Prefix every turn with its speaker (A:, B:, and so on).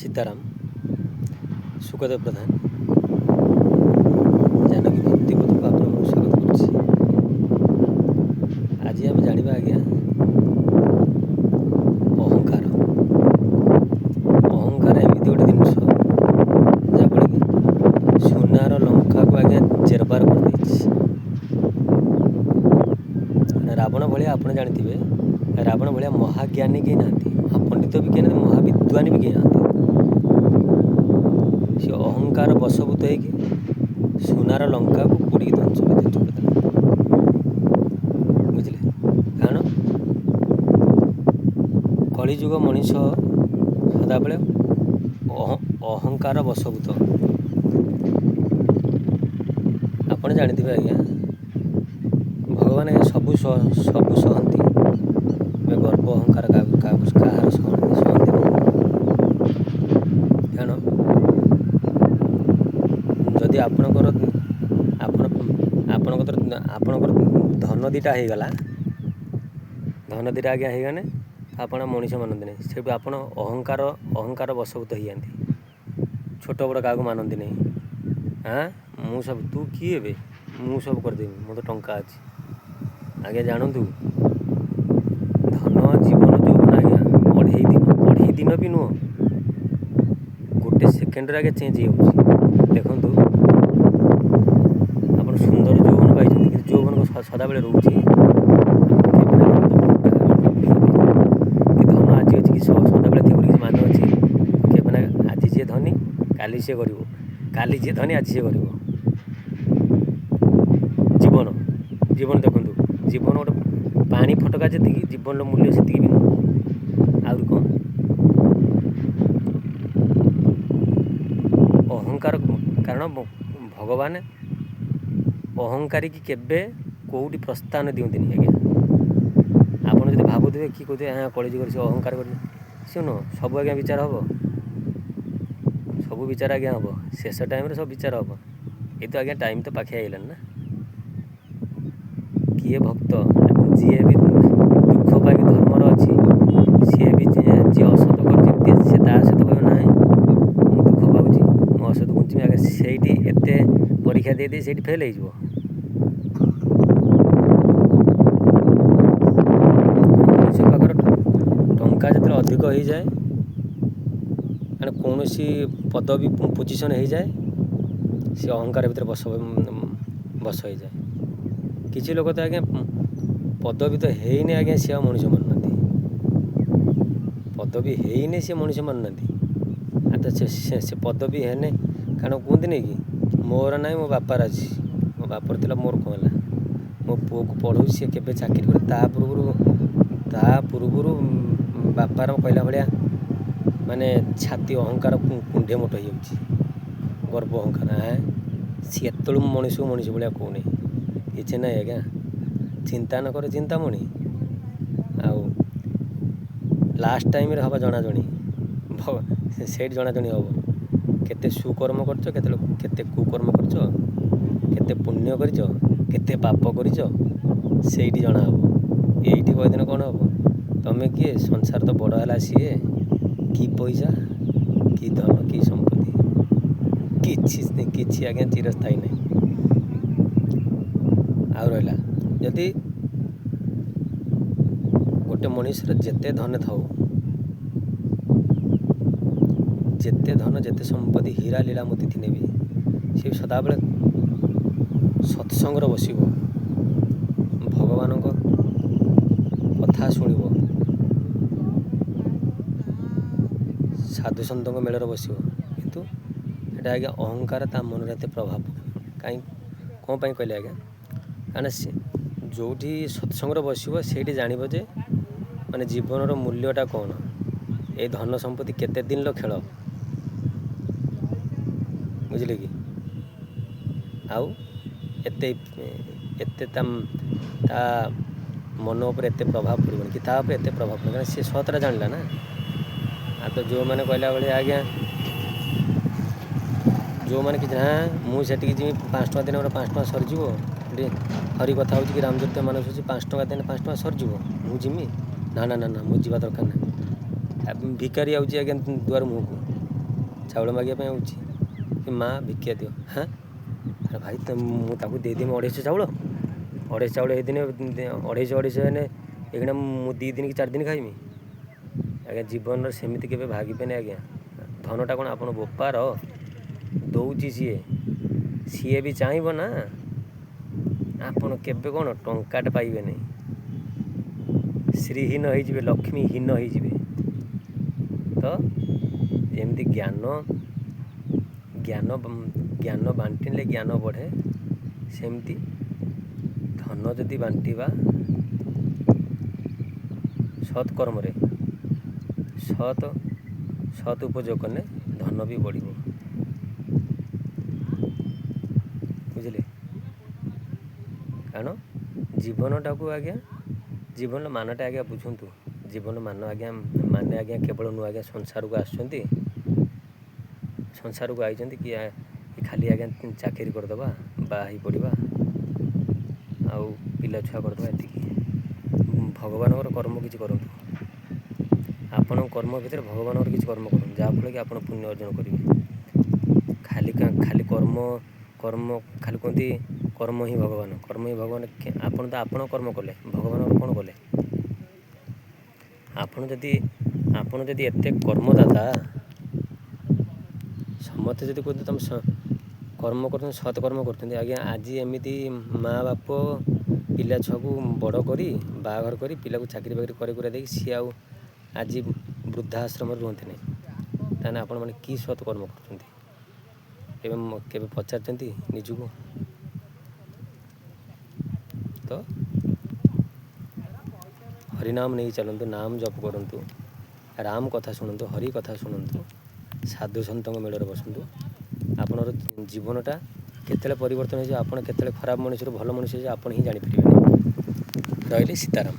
A: ସୀତାରାମ, ସୁଖଦେବ ପ୍ରଧାନ, ଜାନକୀ ଭକ୍ତିପଥକୁ ଆପଣଙ୍କୁ ସ୍ୱାଗତ କରୁଛି। ଆଜି ଆମେ ଜାଣିବା ଆଜ୍ଞା ଅହଙ୍କାର। ଅହଙ୍କାର ଏମିତି ଗୋଟେ ଜିନିଷ ଯାହାଫଳରେ କି ସୁନାର ଲଙ୍କାକୁ ଆଜ୍ଞା ଜେରବାର କରିଦେଇଛି। ରାବଣ ଭଳିଆ ଆପଣ ଜାଣିଥିବେ, ରାବଣ ଭଳିଆ ମହାଜ୍ଞାନୀ କେହି ନାହାନ୍ତି, ମହାପଣ୍ଡିତ ବି କେହି ନାହାନ୍ତି, ମହାବିଦ୍ୱାନୀ ବି କେହି ନାହାନ୍ତି। ସେ ଅହଙ୍କାର ବଶଭୂତ ହେଇକି ସୁନାର ଲଙ୍କାକୁ ପୋଡ଼ିକି ଧ୍ୱଂସ କରିଦେଲା। ବୁଝିଲେ? କାରଣ କଳିଯୁଗ ମଣିଷ ସଦାବେଳେ ଅହଙ୍କାର ବଶଭୂତ। ଆପଣ ଜାଣିଥିବେ ଆଜ୍ଞା, ଭଗବାନ ସବୁ ସହନ୍ତି, ଗର୍ବ ଅହଙ୍କାର କାହାର ସହନ୍ତି ନାହିଁ। କାରଣ ଯଦି ଆପଣଙ୍କର ଧନ ଦୁଇଟା ହେଇଗଲା, ଧନ ଦୁଇଟା ଆଜ୍ଞା ହେଇଗଲେ ଆପଣ ମଣିଷ ମାନନ୍ତି ନାହିଁ। ସେଠୁ ଆପଣ ଅହଙ୍କାର ବଶଭୂତ ହେଇଯାଆନ୍ତି। ଛୋଟ ବଡ଼ କାହାକୁ ମାନନ୍ତି ନାହିଁ। ମୁଁ ସବୁ, ତୁ କିଏ ଏବେ, ମୁଁ ସବୁ କରିଦେବି, ମୋର ତ ଟଙ୍କା ଅଛି। ଆଜ୍ଞା ଜାଣନ୍ତୁ, ଧନ ଜୀବନ ଯୌବନ ଆଜ୍ଞା ଅଢ଼େଇ ଦିନ ବି ନୁହଁ, ଗୋଟେ ସେକେଣ୍ଡରେ ଆଜ୍ଞା ଚେଞ୍ଜ ହେଇଯାଉଛି। ଦେଖନ୍ତୁ, ଆପଣ ସୁନ୍ଦର ଯୌବନ ପାଇଛନ୍ତି, କିନ୍ତୁ ଯୌବନ ସଦାବେଳେ ରହୁଛି? କି ଧନ ଆଜି ଅଛି କି ସଦାବେଳେ ଥିବ ବୋଲି କିଛି ମାନେ ଅଛି? କେବେ ନା, ଆଜି ଯିଏ ଧନୀ କାଲି ସିଏ ଗରିବ, କାଲି ଯିଏ ଧନୀ ଆଜି ସିଏ ଗରିବ। ଜୀବନ ଦେଖନ୍ତୁ, ଜୀବନ ଗୋଟେ ପାଣି ଫଟକା ଯେତିକି, ଜୀବନର ମୂଲ୍ୟ ସେତିକି ବି ନୁହଁ, ଆହୁରି କମ୍। ଅହଙ୍କାର, କାରଣ ଭଗବାନ ଅହଙ୍କାରୀ କି କେବେ କେଉଁଠି ପ୍ରସ୍ଥାନ ଦିଅନ୍ତିନି ଆଜ୍ଞା। ଆପଣ ଯଦି ଭାବୁଥିବେ କି କହୁଥିବେ କଳିଯୁଗରେ ସେ ଅହଙ୍କାର କରି, ସେ ନୁହଁ, ସବୁ ଆଜ୍ଞା ବିଚାର ହେବ। ସବୁ ବିଚାର ଆଜ୍ଞା ହେବ, ଶେଷ ଟାଇମ୍ରେ ସବୁ ବିଚାର ହେବ। ଏ ତ ଆଜ୍ଞା ଟାଇମ୍ ତ ପାଖେଇ ଆଇଲାଣି ନା। କିଏ ଭକ୍ତ, ଯିଏ ବି ଦୁଃଖ ପାଇକି ଧର୍ମର ଅଛି, ସିଏ ବି ଯିଏ ଅସତ କରିଛି, ସେ ତା ସହିତ କହିବ ନାହିଁ ମୁଁ ଦୁଃଖ ପାଉଛି, ମୁଁ ଅସତ ଗୁଞ୍ଚିବି, ଆଜ୍ଞା ସେଇଠି ଏତେ ପରୀକ୍ଷା ଦେଇ ସେଇଠି ଫେଲ୍ ହେଇଯିବ। ମଣିଷ ପାଖରେ ଟଙ୍କା ଯେତେବେଳେ ଅଧିକ ହେଇଯାଏ, ମାନେ କୌଣସି ପଦବୀ ପୋଜିସନ୍ ହେଇଯାଏ, ସେ ଅହଙ୍କାର ଭିତରେ ବଶ ହେଇଯାଏ। କିଛି ଲୋକ ତ ଆଜ୍ଞା ପଦବୀ ତ ହେଇନି ଆଜ୍ଞା, ସିଏ ଆଉ ମଣିଷ ମାନୁନାହାନ୍ତି। ପଦବୀ ହେଇନି ସିଏ ମଣିଷ ମାନୁନାହାନ୍ତି। ତ ସେ ପଦବୀ ହେନେ, କାରଣ କୁହନ୍ତିନି କି ମୋର ନାହିଁ ମୋ ବାପାର ଅଛି, ମୋ ବାପାର ଥିଲା ମୋର କ'ଣ ହେଲା, ମୋ ପୁଅକୁ ପଢ଼ଉଛି, ସିଏ କେବେ ଚାକିରି କରେ, ତା ପୂର୍ବରୁ ବାପାର କହିଲା ଭଳିଆ ମାନେ ଛାତି ଅହଙ୍କାର କୁଣ୍ଢେ ମୋଟ ହେଇଯାଉଛି, ଗର୍ବ ଅହଙ୍କାର। ସିଏ ଏତେବେଳୁ ମଣିଷକୁ ମଣିଷ ଭଳିଆ କହୁନି, କିଛି ନାହିଁ ଆଜ୍ଞା। ଚିନ୍ତା ନ କରେ ଚିନ୍ତାମଣି, ଆଉ ଲାଷ୍ଟ ଟାଇମ୍ରେ ହେବ ଜଣାଜଣି, ସେଇଠି ଜଣାଜଣି ହେବ କେତେ ସୁକର୍ମ କରିଛ, କେତେ କୁକର୍ମ କରିଛ, କେତେ ପୁଣ୍ୟ କରିଛ, କେତେ ପାପ କରିଛ, ସେଇଠି ଜଣା ହେବ। ଏଇଠି କହିଦେଲେ କ'ଣ ହେବ? ତମେ କିଏ? ସଂସାର ତ ବଡ଼ ହେଲା ସିଏ, କି ପଇସା, କି ଧନ, କି ସମ୍ପତ୍ତି, କିଛି ଆଜ୍ଞା ଚିରସ୍ଥାୟୀ ନାହିଁ। ଆଉ ରହିଲା, ଯଦି ଗୋଟେ ମଣିଷର ଯେତେ ଧନ ଥାଉ, ଯେତେ ଧନ, ଯେତେ ସମ୍ପତ୍ତି, ହୀରା ଲୀଳା ମୋତି ଥିଲେ ବି ସେ ସଦାବେଳେ ସତ୍ସଙ୍ଗରେ ବସିବ, ଭଗବାନଙ୍କ କଥା ଶୁଣିବ, ସାଧୁସନ୍ତଙ୍କ ମେଳରେ ବସିବ, କିନ୍ତୁ ଏଇଟା ଆଜ୍ଞା ଅହଙ୍କାର ତା ମନରେ ଏତେ ପ୍ରଭାବ କାହିଁ, କ'ଣ ପାଇଁ କହିଲେ ଆଜ୍ଞା? କାରଣ ସେ ଯେଉଁଠି ସତ୍ସଙ୍ଗରେ ବସିବ, ସେଇଠି ଜାଣିବ ଯେ ମାନେ ଜୀବନର ମୂଲ୍ୟଟା କ'ଣ। ଏଇ ଧନ ସମ୍ପତ୍ତି କେତେ ଦିନର ଖେଳ, ବୁଝିଲେ କି? ଆଉ ଏତେ ତା ମନ ଉପରେ ଏତେ ପ୍ରଭାବ ପଡ଼ିବନି, କି ତା ଉପରେ ଏତେ ପ୍ରଭାବ ପଡ଼ିବନି, କାରଣ ସେ ସତଟା ଜାଣିଲା ନା। ଆଉ ତ ଯେଉଁମାନେ କହିଲା ଭଳିଆ ଆଜ୍ଞା, ଯେଉଁମାନେ କିଛି ମୁଁ ସେଠିକି ଯିବି, 5 ଟଙ୍କା ଦେଲେ ଗୋଟେ 5 ଟଙ୍କା ସରିଯିବ, ଏଠି ହରି କଥା ହେଉଛି କି ରାମଚରିତ ମାନସ ହେଉଛି, 5 ଟଙ୍କା ଦେଲେ 5 ଟଙ୍କା ସରିଯିବ, ମୁଁ ଯିମି? ନା, ମୁଁ ଯିବା ଦରକାର ନାହିଁ। ଭିକାରୀ ଆଉଛି ଆଜ୍ଞା ଦୁଆର ମୁହଁକୁ, ଚାଉଳ ମାଗିବା ପାଇଁ ଆଉଛି କି ମା ଭିକ୍ଷା ଦିଅ। ହାଁ ଆରେ ଭାଇ ମୁଁ ତାକୁ ଦେଇଦେମି 250 ଚାଉଳ, 250 ଚାଉଳ ହେଇଦିନେ 250 ହେନେ ଏଇଖିଣା ମୁଁ 2 ଦିନ କି 4 ଦିନ ଖାଇମି। ଆଜ୍ଞା ଜୀବନରେ ସେମିତି କେବେ ଭାବିବେନି ଆଜ୍ଞା। ଧନଟା କ'ଣ ଆପଣ ବୋପାର ଦଉଛି ସିଏ ବି ଚାହିଁବ ନା ଆପଣ କେବେ କ'ଣ ଟଙ୍କାଟେ ପାଇବେନି, ଶ୍ରୀହୀନ ହେଇଯିବେ, ଲକ୍ଷ୍ମୀହୀନ ହେଇଯିବେ। ତ ଯେମିତି ଜ୍ଞାନ ବାଣ୍ଟିଲେ ଜ୍ଞାନ ବଢ଼େ, ସେମିତି ଧନ ଯଦି ବାଣ୍ଟିବା ସତ୍ କର୍ମରେ ସତ୍ ଉପଯୋଗ କଲେ ଧନ ବି ବଢ଼ିବ। ବୁଝିଲେ? କାରଣ ଜୀବନଟାକୁ ଆଜ୍ଞା ଜୀବନର ମାନଟା ଆଜ୍ଞା ବୁଝନ୍ତୁ। ଜୀବନ ମାନେ ଆଜ୍ଞା କେବଳ ନୁହେଁ ଆଜ୍ଞା ସଂସାରକୁ ଆସୁଛନ୍ତି, ସଂସାରକୁ ଆଇଛନ୍ତି କି ଖାଲି ଆଜ୍ଞା ଚାକିରି କରିଦେବା, ବାହା ହେଇ ପଡ଼ିବା ଆଉ ପିଲାଛୁଆ କରିଦେବା, ଏତିକି। ଭଗବାନଙ୍କର କର୍ମ କିଛି କରନ୍ତୁ। ଆପଣଙ୍କ କର୍ମ ଭିତରେ ଭଗବାନଙ୍କର କିଛି କର୍ମ କରନ୍ତୁ, ଯାହାଫଳରେ କି ଆପଣ ପୁଣ୍ୟ ଅର୍ଜନ କରିବେ। ଖାଲି କର୍ମ ଖାଲି କୁହନ୍ତି କର୍ମ ହିଁ ଭଗବାନ। ଆପଣ ତ ଆପଣ କର୍ମ କଲେ, ଭଗବାନଙ୍କର କ'ଣ କଲେ? ଆପଣ ଯଦି ଏତେ କର୍ମଦାତା, ସମସ୍ତେ ଯଦି କହୁଛନ୍ତି ତୁମେ କର୍ମ କରୁଛନ୍ତି, ସତ୍ କର୍ମ କରୁଛନ୍ତି, ଆଜ୍ଞା ଆଜି ଏମିତି ମା ବାପ ପିଲା ଛୁଆକୁ ବଡ଼ କରି ବାହାଘର କରି ପିଲାକୁ ଚାକିରି ବାକିରି କରି ଦେଇକି ସିଏ ଆଉ ଆଜି ବୃଦ୍ଧା ଆଶ୍ରମରେ ରୁହନ୍ତି ନାହିଁ, ତାହେଲେ ଆପଣମାନେ କି ସତ୍ କର୍ମ କରୁଛନ୍ତି? କେବେ ପଚାରିଛନ୍ତି ନିଜକୁ? ତ ହରିନାମ ନେଇ ଚାଲନ୍ତୁ, ନାମ ଜପ କରନ୍ତୁ, ରାମ କଥା ଶୁଣନ୍ତୁ, ହରି କଥା ଶୁଣନ୍ତୁ, ସାଧୁ ସନ୍ତଙ୍କ ମେଳରେ ବସନ୍ତୁ। ଆପଣଙ୍କର ଜୀବନଟା କେତେବେଳେ ପରିବର୍ତ୍ତନ ହେଇଯିବ, ଆପଣ କେତେବେଳେ ଖରାପ ମଣିଷରୁ ଭଲ ମଣିଷ ହେଇଯିବ ଆପଣ ହିଁ ଜାଣିପାରିବେନି। ରହିଲି, ସୀତାରାମ।